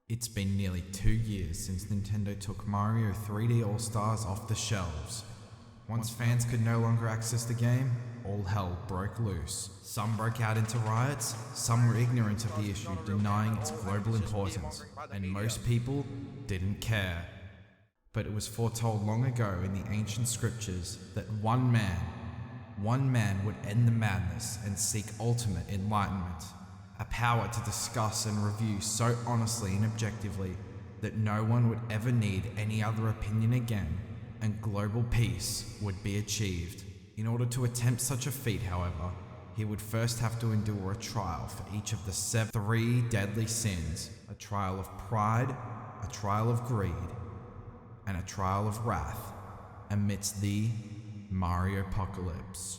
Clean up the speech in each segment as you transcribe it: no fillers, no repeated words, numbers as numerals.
It's been nearly 2 years since Nintendo took Mario 3D All-Stars off the shelves. Once fans could no longer access the game, all hell broke loose. Some broke out into riots, some were ignorant of the issue, denying its global importance, and most people didn't care. But it was foretold long ago in the ancient scriptures that one man would end the madness and seek ultimate enlightenment. A power to discuss and review so honestly and objectively that no one would ever need any other opinion again, and global peace would be achieved. In order to attempt such a feat, however, he would first have to endure a trial for each of the three deadly sins: a trial of pride, a trial of greed, and a trial of wrath, amidst the Mariopocalypse.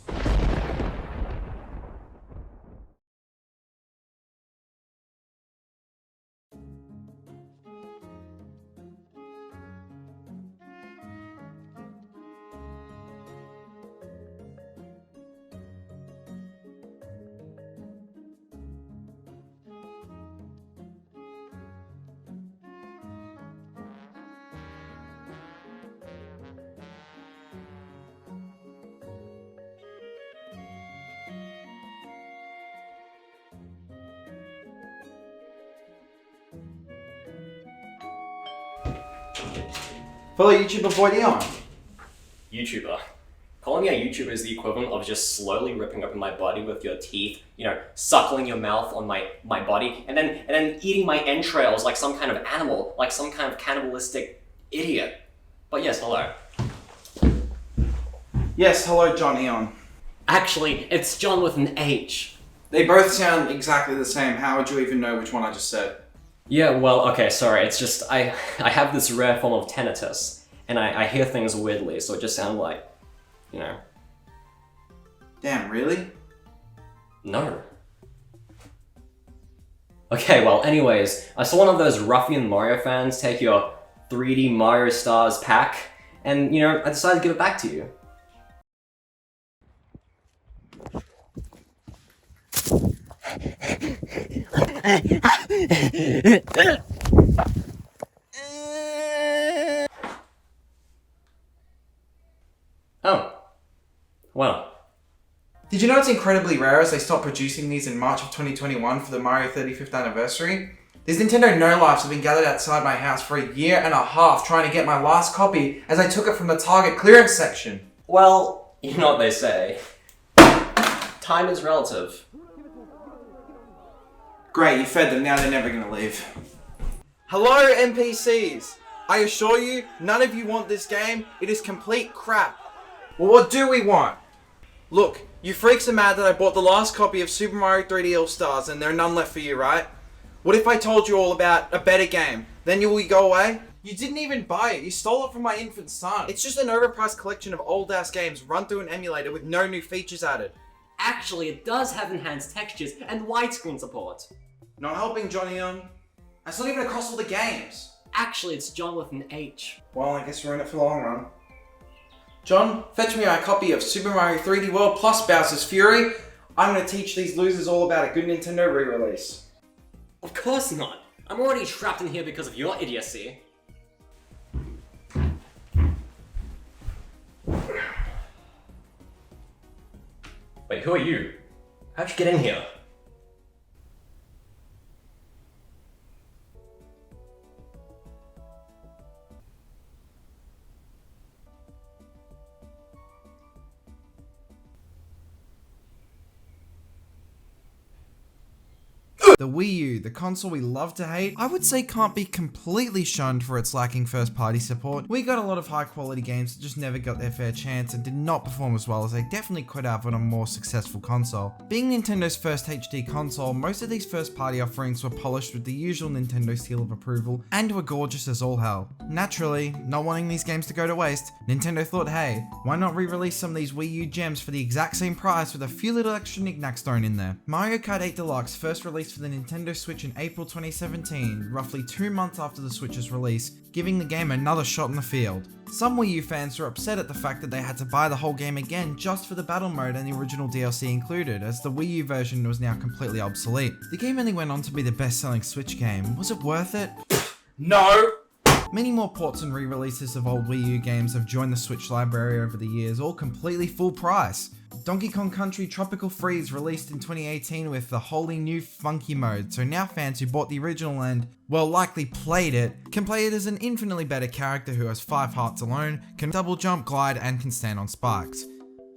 Fellow YouTuber Boy Dion. YouTuber. Calling me a YouTuber is the equivalent of just slowly ripping open my body with your teeth, suckling your mouth on my body, and then eating my entrails like some kind of animal, like some kind of cannibalistic idiot. But yes, hello. Yes, hello John Eon. Actually, it's John with an H. They both sound exactly the same. How would you even know which one I just said? Yeah, well, okay, sorry, it's just, I have this rare form of tinnitus, and I hear things weirdly, so it just sounds like, Damn, really? No. Okay, well, anyways, I saw one of those ruffian Mario fans take your 3D Mario Stars pack, and, I decided to give it back to you. Oh. Well. Did you know it's incredibly rare as they stopped producing these in March of 2021 for the Mario 35th anniversary? These Nintendo no-lifes have been gathered outside my house for a year and a half trying to get my last copy as I took it from the Target clearance section. Well, you know what they say. Time is relative. Great, you fed them, now they're never gonna leave. Hello NPCs! I assure you, none of you want this game, it is complete crap. Well, what do we want? Look, you freaks are mad that I bought the last copy of Super Mario 3D All-Stars and there are none left for you, right? What if I told you all about a better game? Then will you go away? You didn't even buy it, you stole it from my infant son. It's just an overpriced collection of old-ass games run through an emulator with no new features added. Actually, it does have enhanced textures and widescreen support. Not helping, Johnny Young. That's not even across all the games. Actually, it's John with an H. Well, I guess we're in it for the long run. John, fetch me my copy of Super Mario 3D World plus Bowser's Fury. I'm going to teach these losers all about a good Nintendo re-release. Of course not. I'm already trapped in here because of your idiocy. Wait, who are you? How'd you get in here? The Wii U, the console we love to hate, I would say can't be completely shunned for its lacking first-party support. We got a lot of high-quality games that just never got their fair chance and did not perform as well as they definitely could have on a more successful console. Being Nintendo's first HD console, most of these first-party offerings were polished with the usual Nintendo seal of approval and were gorgeous as all hell. Naturally, not wanting these games to go to waste, Nintendo thought, hey, why not re-release some of these Wii U gems for the exact same price with a few little extra knickknacks thrown in there. Mario Kart 8 Deluxe first released for the Nintendo Switch in April 2017, roughly 2 months after the Switch's release, giving the game another shot in the field. Some Wii U fans were upset at the fact that they had to buy the whole game again just for the battle mode and the original DLC included, as the Wii U version was now completely obsolete. The game only went on to be the best-selling Switch game. Was it worth it? No! Many more ports and re-releases of old Wii U games have joined the Switch library over the years, all completely full price. Donkey Kong Country Tropical Freeze released in 2018 with a wholly new funky mode, so now fans who bought the original and, well, likely played it, can play it as an infinitely better character who has 5 hearts alone, can double jump, glide, and can stand on spikes.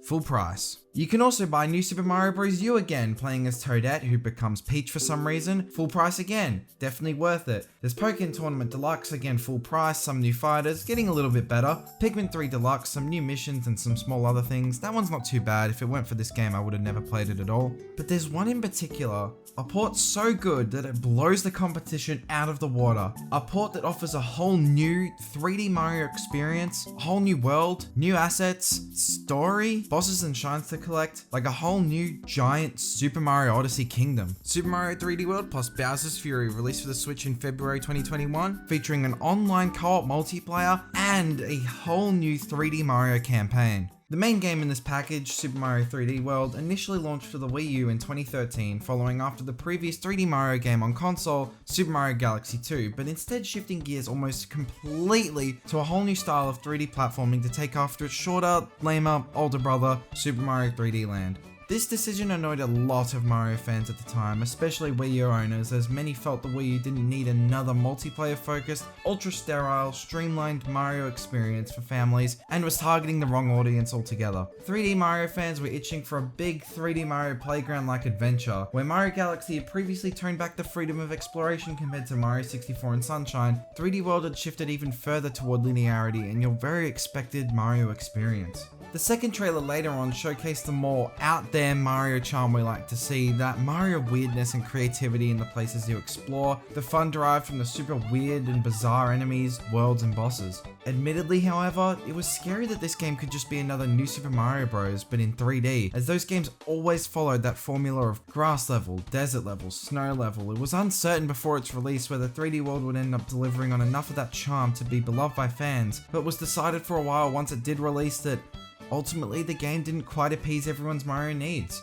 Full price. You can also buy New Super Mario Bros. U again, playing as Toadette, who becomes Peach for some reason. Full price again. Definitely worth it. There's Pokken Tournament Deluxe, again full price, some new fighters, getting a little bit better. Pikmin 3 Deluxe, some new missions and some small other things. That one's not too bad. If it weren't for this game, I would have never played it at all. But there's one in particular, a port so good that it blows the competition out of the water. A port that offers a whole new 3D Mario experience, a whole new world, new assets, story, bosses and shrines to collect, like a whole new giant Super Mario Odyssey kingdom. Super Mario 3D World plus Bowser's Fury released for the Switch in February 2021, featuring an online co-op multiplayer and a whole new 3D Mario campaign. The main game in this package, Super Mario 3D World, initially launched for the Wii U in 2013, following after the previous 3D Mario game on console, Super Mario Galaxy 2, but instead shifting gears almost completely to a whole new style of 3D platforming to take after its shorter, lamer, older brother, Super Mario 3D Land. This decision annoyed a lot of Mario fans at the time, especially Wii U owners, as many felt the Wii U didn't need another multiplayer-focused, ultra-sterile, streamlined Mario experience for families, and was targeting the wrong audience altogether. 3D Mario fans were itching for a big 3D Mario playground-like adventure, where Mario Galaxy had previously toned back the freedom of exploration compared to Mario 64 and Sunshine. 3D World had shifted even further toward linearity and your very expected Mario experience. The second trailer later on showcased the more out there Mario charm we like to see, that Mario weirdness and creativity in the places you explore, the fun derived from the super weird and bizarre enemies, worlds and bosses. Admittedly, however, it was scary that this game could just be another new Super Mario Bros, but in 3D, as those games always followed that formula of grass level, desert level, snow level. It was uncertain before its release whether 3D World would end up delivering on enough of that charm to be beloved by fans, but was decided for a while once it did release that ultimately, the game didn't quite appease everyone's Mario needs.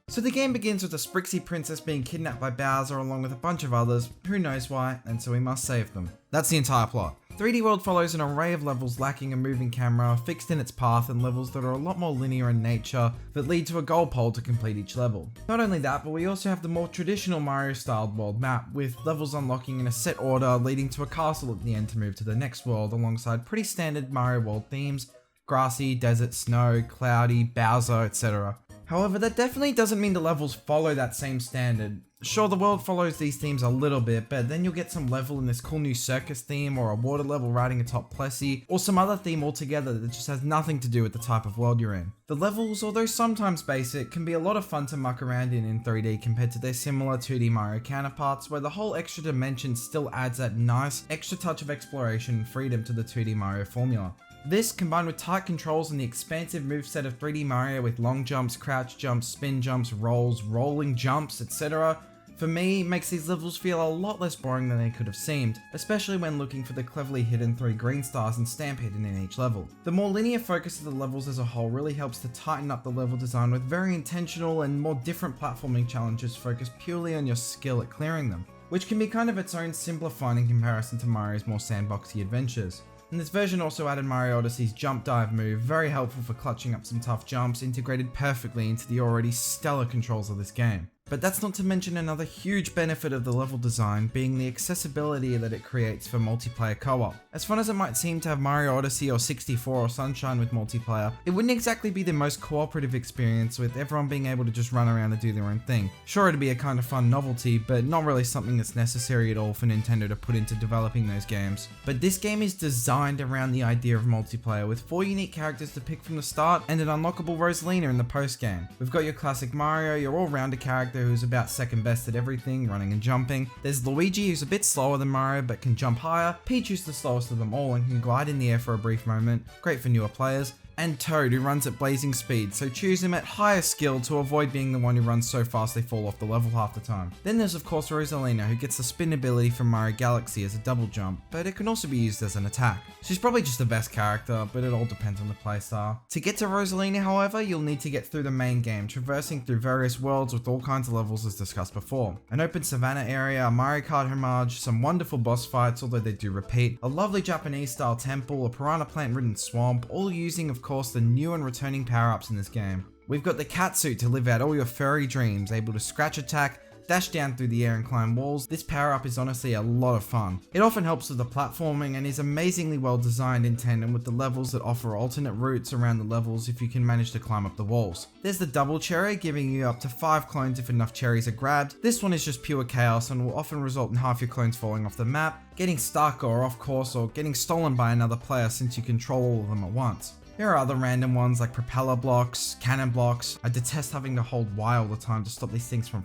So the game begins with a Sprixie princess being kidnapped by Bowser along with a bunch of others, who knows why, and so he must save them. That's the entire plot. 3D World follows an array of levels lacking a moving camera, fixed in its path, and levels that are a lot more linear in nature, that lead to a goal pole to complete each level. Not only that, but we also have the more traditional Mario-styled world map, with levels unlocking in a set order, leading to a castle at the end to move to the next world, alongside pretty standard Mario World themes: grassy, desert, snow, cloudy, Bowser, etc. However, that definitely doesn't mean the levels follow that same standard. Sure, the world follows these themes a little bit, but then you'll get some level in this cool new circus theme, or a water level riding atop Plessy, or some other theme altogether that just has nothing to do with the type of world you're in. The levels, although sometimes basic, can be a lot of fun to muck around in 3D compared to their similar 2D Mario counterparts, where the whole extra dimension still adds that nice extra touch of exploration and freedom to the 2D Mario formula. This, combined with tight controls and the expansive moveset of 3D Mario with long jumps, crouch jumps, spin jumps, rolls, rolling jumps, etc., for me, makes these levels feel a lot less boring than they could have seemed, especially when looking for the cleverly hidden 3 green stars and stamp hidden in each level. The more linear focus of the levels as a whole really helps to tighten up the level design with very intentional and more different platforming challenges focused purely on your skill at clearing them, which can be kind of its own simpler fun in comparison to Mario's more sandboxy adventures. And this version also added Mario Odyssey's jump dive move, very helpful for clutching up some tough jumps, integrated perfectly into the already stellar controls of this game. But that's not to mention another huge benefit of the level design being the accessibility that it creates for multiplayer co-op. As fun as it might seem to have Mario Odyssey or 64 or Sunshine with multiplayer, it wouldn't exactly be the most cooperative experience with everyone being able to just run around and do their own thing. Sure, it'd be a kind of fun novelty, but not really something that's necessary at all for Nintendo to put into developing those games. But this game is designed around the idea of multiplayer, with 4 unique characters to pick from the start and an unlockable Rosalina in the post-game. We've got your classic Mario, your all-rounder character who's about second best at everything, running and jumping. There's Luigi, who's a bit slower than Mario but can jump higher. Peach, who's the slowest of them all and can glide in the air for a brief moment, great for newer players. and Toad, who runs at blazing speed, so choose him at higher skill to avoid being the one who runs so fast they fall off the level half the time. Then there's of course Rosalina, who gets the spin ability from Mario Galaxy as a double jump, but it can also be used as an attack. She's probably just the best character, but it all depends on the playstyle. To get to Rosalina, however, you'll need to get through the main game, traversing through various worlds with all kinds of levels as discussed before. An open Savanna area, a Mario Kart homage, some wonderful boss fights, although they do repeat, a lovely Japanese style temple, a piranha plant ridden swamp, all using of course the new and returning power-ups in this game. We've got the cat suit to live out all your furry dreams, able to scratch attack, dash down through the air and climb walls. This power up is honestly a lot of fun. It often helps with the platforming and is amazingly well designed in tandem with the levels that offer alternate routes around the levels if you can manage to climb up the walls. There's the double cherry, giving you up to 5 clones if enough cherries are grabbed. This one is just pure chaos and will often result in half your clones falling off the map, getting stuck or off course, or getting stolen by another player since you control all of them at once. There are other random ones like propeller blocks, cannon blocks. I detest having to hold Y all the time to stop these things from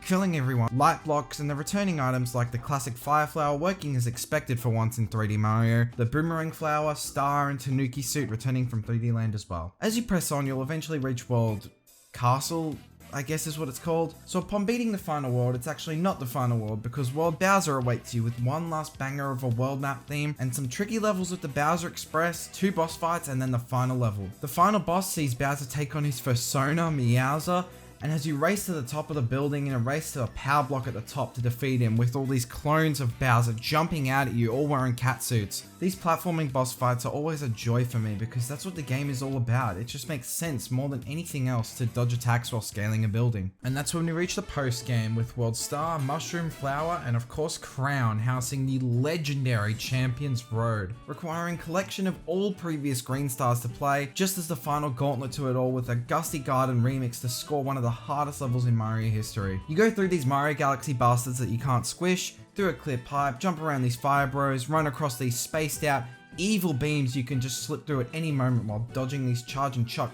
killing everyone. Light blocks, and the returning items like the classic fire flower working as expected for once in 3D Mario, the boomerang flower, star, and tanuki suit returning from 3D Land as well. As you press on, you'll eventually reach World Castle, I guess is what it's called. So upon beating the final world, it's actually not the final world because World Bowser awaits you with one last banger of a world map theme and some tricky levels with the Bowser Express, 2 boss fights, and then the final level. The final boss sees Bowser take on his persona, Meowser, and as you race to the top of the building in a race to a power block at the top to defeat him with all these clones of Bowser jumping out at you all wearing cat suits. These platforming boss fights are always a joy for me because that's what the game is all about. It just makes sense more than anything else to dodge attacks while scaling a building. And that's when we reach the post game with World Star, Mushroom Flower, and of course Crown, housing the legendary Champions Road, requiring collection of all previous green stars to play, just as the final gauntlet to it all with a Gusty Garden remix to score one of the hardest levels in Mario history. You go through these Mario Galaxy bastards that you can't squish, through a clear pipe, jump around these fire bros, run across these spaced out evil beams you can just slip through at any moment while dodging these charge and chuck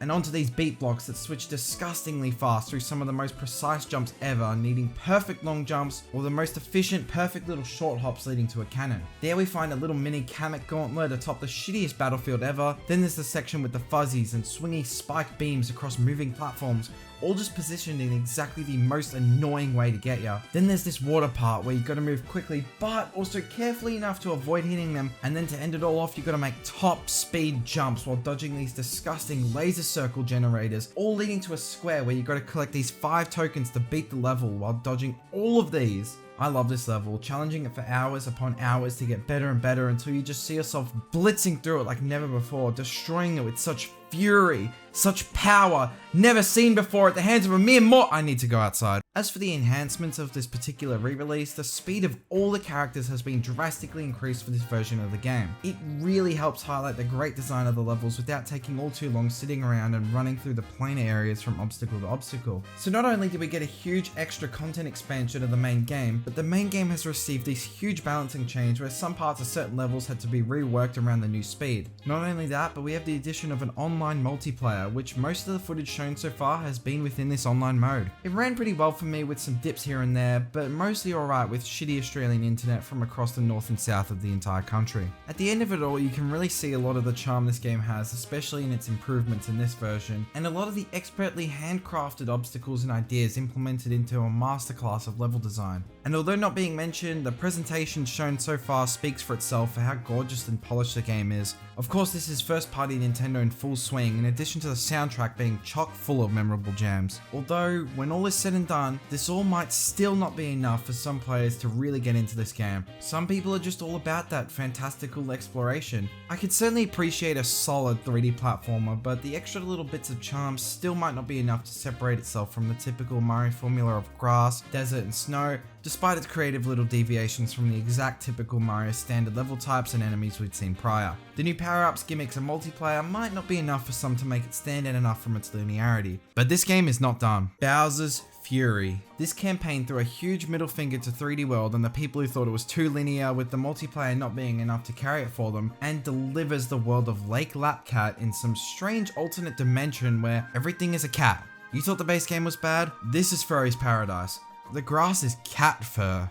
and onto these beat blocks that switch disgustingly fast through some of the most precise jumps ever, needing perfect long jumps or the most efficient perfect little short hops leading to a cannon. There we find a little mini Kamek gauntlet atop the shittiest battlefield ever. Then there's the section with the fuzzies and swingy spike beams across moving platforms, all just positioned in exactly the most annoying way to get ya. Then there's this water part where you gotta move quickly but also carefully enough to avoid hitting them, and then to end it all off you gotta make top speed jumps while dodging these disgusting laser circle generators, all leading to a square where you gotta collect these 5 tokens to beat the level while dodging all of these. I love this level, challenging it for hours upon hours to get better and better until you just see yourself blitzing through it like never before, destroying it with such fury, such power, never seen before at the hands of a mere mortal. I need to go outside. As for the enhancements of this particular re-release, the speed of all the characters has been drastically increased for this version of the game. It really helps highlight the great design of the levels without taking all too long sitting around and running through the planar areas from obstacle to obstacle. So not only did we get a huge extra content expansion of the main game, but the main game has received this huge balancing change where some parts of certain levels had to be reworked around the new speed. Not only that, but we have the addition of an online multiplayer, which most of the footage shown so far has been within this online mode. It ran pretty well for me with some dips here and there, but mostly alright with shitty Australian internet from across the north and south of the entire country. At the end of it all, you can really see a lot of the charm this game has, especially in its improvements in this version, and a lot of the expertly handcrafted obstacles and ideas implemented into a masterclass of level design. And although not being mentioned, the presentation shown so far speaks for itself for how gorgeous and polished the game is. Of course, this is first party Nintendo in full swing, in addition to the soundtrack being chock full of memorable jams. Although, when all is said and done, this all might still not be enough for some players to really get into this game. Some people are just all about that fantastical exploration. I could certainly appreciate a solid 3D platformer, but the extra little bits of charm still might not be enough to separate itself from the typical Mario formula of grass, desert, and snow, despite its creative little deviations from the exact typical Mario standard level types and enemies we'd seen prior. The new power-ups, gimmicks, and multiplayer might not be enough for some to make it stand out enough from its linearity. But this game is not done. Bowser's Fury. This campaign threw a huge middle finger to 3D World and the people who thought it was too linear, with the multiplayer not being enough to carry it for them, and delivers the world of Lake Lapcat in some strange alternate dimension where everything is a cat. You thought the base game was bad? This is Furry's paradise. The grass is cat fur.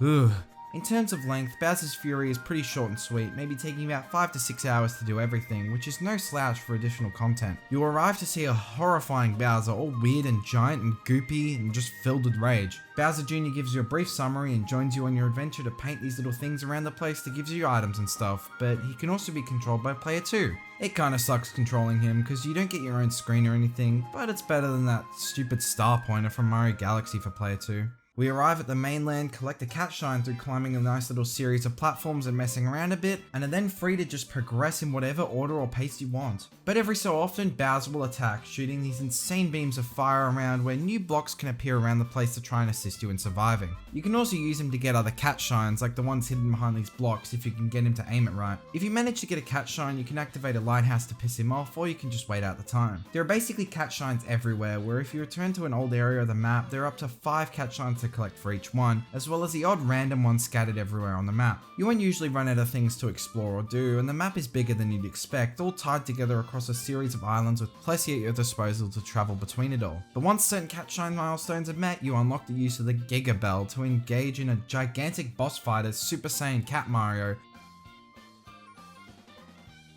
Ugh. In terms of length, Bowser's Fury is pretty short and sweet, maybe taking about 5 to 6 hours to do everything, which is no slouch for additional content. You'll arrive to see a horrifying Bowser, all weird and giant and goopy and just filled with rage. Bowser Jr. gives you a brief summary and joins you on your adventure to paint these little things around the place that gives you items and stuff, but he can also be controlled by player 2. It kinda sucks controlling him because you don't get your own screen or anything, but it's better than that stupid star pointer from Mario Galaxy for player 2. We arrive at the mainland, collect a cat shine through climbing a nice little series of platforms and messing around a bit, and are then free to just progress in whatever order or pace you want. But every so often, Bowser will attack, shooting these insane beams of fire around where new blocks can appear around the place to try and assist you in surviving. You can also use him to get other cat shines, like the ones hidden behind these blocks if you can get him to aim it right. If you manage to get a cat shine, you can activate a lighthouse to piss him off, or you can just wait out the time. There are basically cat shines everywhere, where if you return to an old area of the map, there are up to 5 cat shines to collect for each one, as well as the odd random ones scattered everywhere on the map. You won't usually run out of things to explore or do, and the map is bigger than you'd expect, all tied together across a series of islands with plenty at your disposal to travel between it all. But once certain cat shine milestones are met, you unlock the use of the Giga Bell to engage in a gigantic boss fight as Super Saiyan Cat Mario.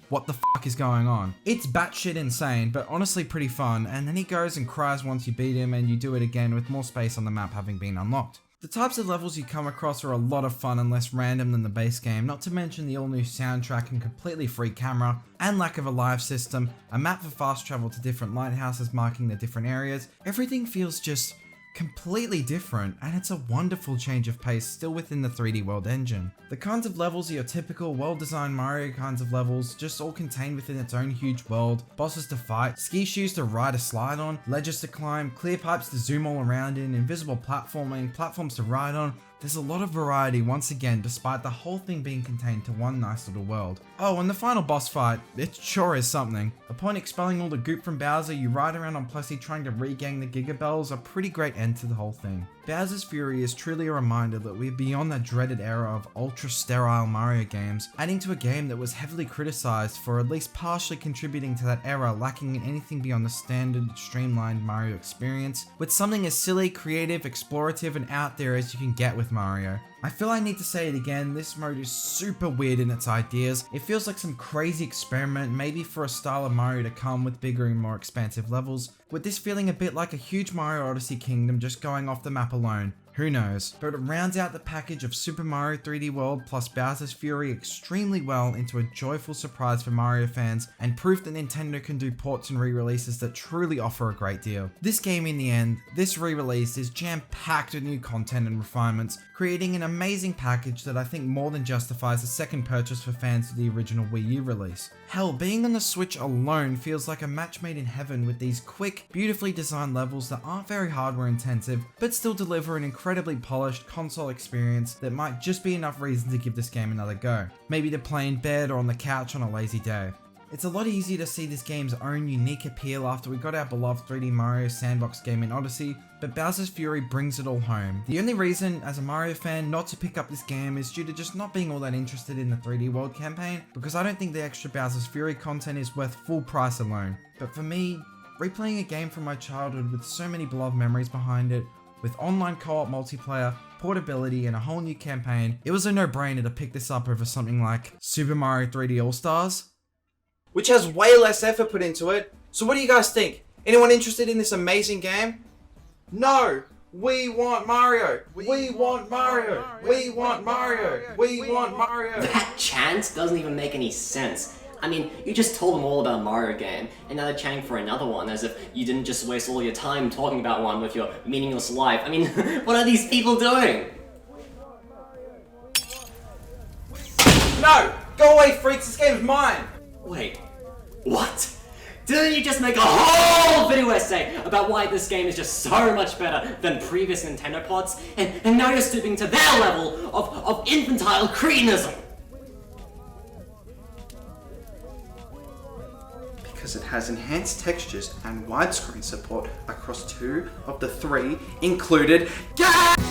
What the fuck is going on? It's batshit insane, but honestly pretty fun, and then he goes and cries once you beat him, and you do it again with more space on the map having been unlocked. The types of levels you come across are a lot of fun and less random than the base game, not to mention the all-new soundtrack and completely free camera, and lack of a live system, a map for fast travel to different lighthouses marking the different areas. Everything feels just completely different, and it's a wonderful change of pace still within the 3D World engine. The kinds of levels are your typical well-designed Mario kinds of levels, just all contained within its own huge world, bosses to fight, ski shoes to ride or slide on, ledges to climb, clear pipes to zoom all around in, invisible platforming, platforms to ride on. There's a lot of variety once again, despite the whole thing being contained to one nice little world. Oh, and the final boss fight, it sure is something. Upon expelling all the goop from Bowser, you ride around on Plessy trying to regain the Giga Bells, a pretty great end to the whole thing. Bowser's Fury is truly a reminder that we're beyond that dreaded era of ultra-sterile Mario games, adding to a game that was heavily criticized for at least partially contributing to that era, lacking in anything beyond the standard, streamlined Mario experience, with something as silly, creative, explorative, and out there as you can get with Mario. I feel I need to say it again, this mode is super weird in its ideas. It feels like some crazy experiment, maybe for a style of Mario to come with bigger and more expansive levels, with this feeling a bit like a huge Mario Odyssey kingdom just going off the map alone. Who knows? But it rounds out the package of Super Mario 3D World plus Bowser's Fury extremely well into a joyful surprise for Mario fans, and proof that Nintendo can do ports and re-releases that truly offer a great deal. This game in the end, this re-release is jam-packed with new content and refinements, creating an amazing package that I think more than justifies a second purchase for fans of the original Wii U release. Hell, being on the Switch alone feels like a match made in heaven with these quick, beautifully designed levels that aren't very hardware intensive, but still deliver an incredibly polished console experience that might just be enough reason to give this game another go. Maybe to play in bed or on the couch on a lazy day. It's a lot easier to see this game's own unique appeal after we got our beloved 3D Mario sandbox game in Odyssey, but Bowser's Fury brings it all home. The only reason, as a Mario fan, not to pick up this game is due to just not being all that interested in the 3D World campaign, because I don't think the extra Bowser's Fury content is worth full price alone. But for me, replaying a game from my childhood with so many beloved memories behind it, with online co-op multiplayer, portability, and a whole new campaign, it was a no-brainer to pick this up over something like Super Mario 3D All-Stars, which has way less effort put into it. So what do you guys think? Anyone interested in this amazing game? No! We want Mario! We want Mario! We want Mario! We want Mario! That chant doesn't even make any sense. I mean, you just told them all about a Mario game, and now they're chanting for another one, as if you didn't just waste all your time talking about one with your meaningless life. I mean, what are these people doing? No! Go away, freaks! This game's mine! Wait, what? Didn't you just make a whole video essay about why this game is just so much better than previous Nintendo ports, and now you're stooping to their level of infantile cretinism? Because it has enhanced textures and widescreen support across 2 of the 3 included games!